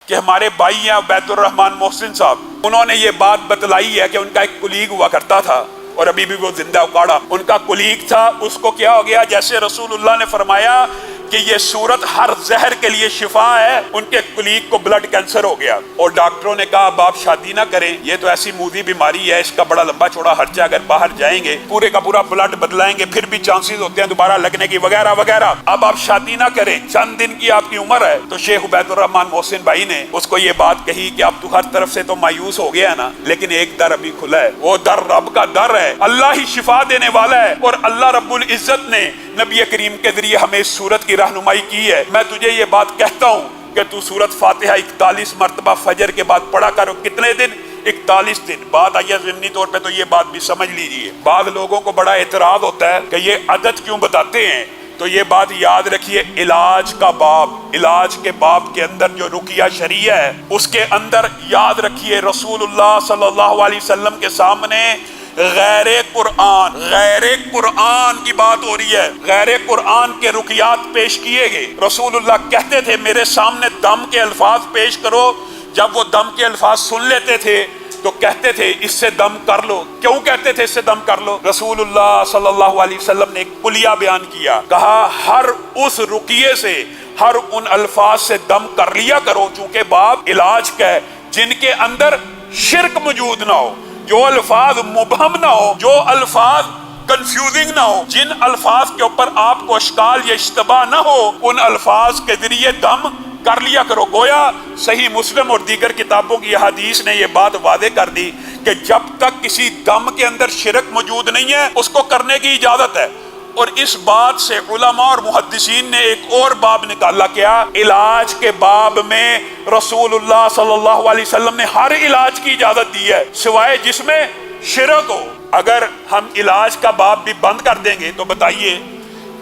کہ ہمارے بھائی ہیں عبید الرحمان محسن صاحب، انہوں نے یہ بات بتلائی ہے کہ ان کا ایک کلیگ ہوا کرتا تھا اور ابھی بھی وہ زندہ اکاڑا، ان کا کلیگ تھا، اس کو کیا ہو گیا، جیسے رسول اللہ نے فرمایا کہ یہ سورت ہر زہر کے لیے شفا ہے، ان کے کلیگ کو بلڈ کینسر ہو گیا اور ڈاکٹروں نے کہا اب آپ شادی نہ کریں، یہ تو ایسی موذی بیماری ہے، اس کا بڑا لمبا چوڑا خرچہ، اگر باہر جائیں گے پورے کا پورا بلڈ بدلائیں گے پھر بھی چانسز ہوتے ہیں دوبارہ لگنے کی وغیرہ وغیرہ، اب آپ شادی نہ کریں، چند دن کی آپ کی عمر ہے۔ تو شیخ عبید الرحمان محسن بھائی نے اس کو یہ بات کہی کہ اب تو ہر طرف سے تو مایوس ہو گیا ہے نا، لیکن ایک در ابھی کھلا ہے، وہ در رب کا در ہے، اللہ ہی شفا دینے والا ہے، اور اللہ رب العزت نے نبی کریم کے ذریعے ہمیں اس سورت کی رہنمائی کی ہے۔ میں تجھے یہ بات کہتا ہوں کہ تو سورت فاتحہ 41 مرتبہ فجر کے بعد پڑھا کرو، کتنے دن؟ 41 دن۔ بات آئیے ضمنی طور پہ تو یہ بات بھی سمجھ لیجئے، بعض لوگوں کو بڑا اعتراض ہوتا ہے کہ یہ عدد کیوں بتاتے ہیں، تو یہ بات یاد رکھیے، علاج کا باب، علاج کے باب کے اندر جو رقیہ شریعہ ہے اس کے اندر یاد رکھیے رسول اللہ صلی اللہ علیہ وسلم کے سامنے غیر قرآن کی بات ہو رہی ہے، غیر قرآن کے رقیات پیش کیے گئے۔ رسول اللہ کہتے تھے میرے سامنے دم کے الفاظ پیش کرو، جب وہ دم کے الفاظ سن لیتے تھے تو کہتے تھے اس سے دم کر لو۔ کیوں کہتے تھے اس سے دم کر لو؟ رسول اللہ صلی اللہ علیہ وسلم نے ایک کلیہ بیان کیا، کہا ہر اس رقیے سے، ہر ان الفاظ سے دم کر لیا کرو، چونکہ باب علاج کا ہے، جن کے اندر شرک موجود نہ ہو، جو الفاظ مبہم نہ ہو، جو الفاظ کنفیوزنگ نہ ہو، جن الفاظ کے اوپر آپ کو اشکال یا اشتباہ نہ ہو، ان الفاظ کے ذریعے دم کر لیا کرو۔ گویا صحیح مسلم اور دیگر کتابوں کی حدیث نے یہ بات واضح کر دی کہ جب تک کسی دم کے اندر شرک موجود نہیں ہے اس کو کرنے کی اجازت ہے۔ اور اس بات سے علماء اور محدثین نے ایک اور باب نکالا، کیا؟ علاج کے باب میں رسول اللہ صلی اللہ علیہ وسلم نے ہر علاج کی اجازت دی ہے سوائے جس میں شرک ہو۔ اگر ہم علاج کا باب بھی بند کر دیں گے تو بتائیے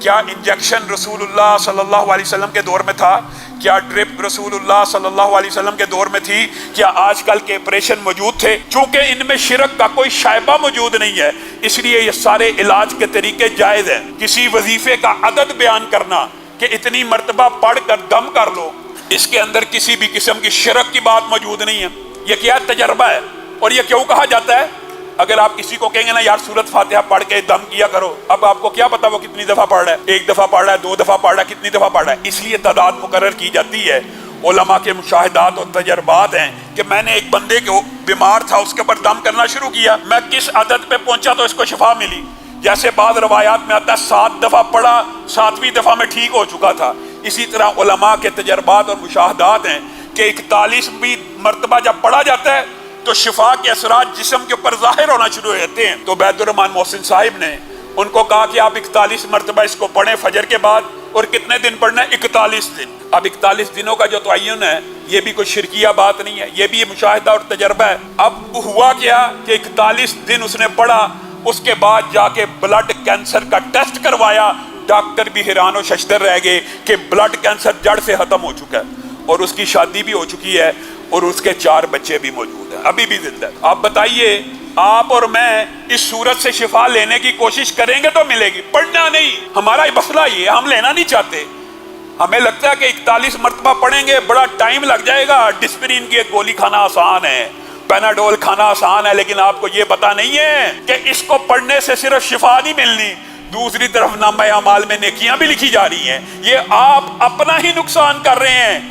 کیا انجیکشن رسول اللہ صلی اللہ علیہ وسلم کے دور میں تھا؟ کیا ڈرپ رسول اللہ صلی اللہ علیہ وسلم کے دور میں تھی؟ کیا آج کل کے آپریشن موجود تھے؟ چونکہ ان میں شرک کا کوئی شائبہ موجود نہیں ہے، اس لیے یہ سارے علاج کے طریقے جائز ہیں۔ کسی وظیفے کا عدد بیان کرنا کہ اتنی مرتبہ پڑھ کر دم کر لو، اس کے اندر کسی بھی قسم کی شرک کی بات موجود نہیں ہے۔ یہ کیا تجربہ ہے؟ اور یہ کیوں کہا جاتا ہے؟ اگر آپ کسی کو کہیں گے نا یار سورت فاتحہ پڑھ کے دم کیا کرو، اب آپ کو کیا پتا وہ کتنی دفعہ پڑھ رہا ہے، 1 دفعہ پڑھ رہا ہے، 2 دفعہ پڑھ رہا ہے، کتنی دفعہ پڑھ رہا ہے؟ اس لیے تعداد مقرر کی جاتی ہے۔ علماء کے مشاہدات اور تجربات ہیں کہ میں نے ایک بندے کو بیمار تھا، اس کے اوپر دم کرنا شروع کیا، میں کس عدد پہ پہنچا تو اس کو شفا ملی۔ جیسے بعض روایات میں آتا ہے 7 دفعہ پڑھا، 7ویں دفعہ میں ٹھیک ہو چکا تھا۔ اسی طرح علماء کے تجربات اور مشاہدات ہیں کہ 41ویں مرتبہ جب پڑھا جاتا ہے تو شفا کے اثرات جسم کے اوپر ظاہر ہونا شروع ہو جاتے ہیں۔ تو عبید الرحمان محسن صاحب نے ان کو کہا کہ آپ 41 مرتبہ اس کو پڑھیں فجر کے بعد، اور کتنے دن پڑھنا ہے؟ 41 دن۔ اب 41 دنوں کا جو تعین ہے یہ بھی کوئی شرکیہ بات نہیں ہے، یہ بھی مشاہدہ اور تجربہ ہے۔ اب ہوا کیا کہ 41 دن اس نے پڑھا، اس کے بعد جا کے بلڈ کینسر کا ٹیسٹ کروایا، ڈاکٹر بھی حیران و ششدر رہ گئے کہ بلڈ کینسر جڑ سے ختم ہو چکا ہے، اور اس کی شادی بھی ہو چکی ہے، اور اس کے 4 بچے بھی موجود ہیں، ابھی بھی زندہ ہے۔ آپ بتائیے آپ اور میں اس صورت سے شفا لینے کی کوشش کریں گے تو ملے گی، پڑھنا نہیں۔ ہمارا مسئلہ یہ ہم لینا نہیں چاہتے، ہمیں لگتا ہے کہ 41 مرتبہ پڑھیں گے بڑا ٹائم لگ جائے گا، ڈسپرین کی ایک گولی کھانا آسان ہے، پیناڈول کھانا آسان ہے، لیکن آپ کو یہ پتا نہیں ہے کہ اس کو پڑھنے سے صرف شفا نہیں ملنی، دوسری طرف نامہ اعمال میں نیکیاں بھی لکھی جا رہی ہیں۔ یہ آپ اپنا ہی نقصان کر رہے ہیں۔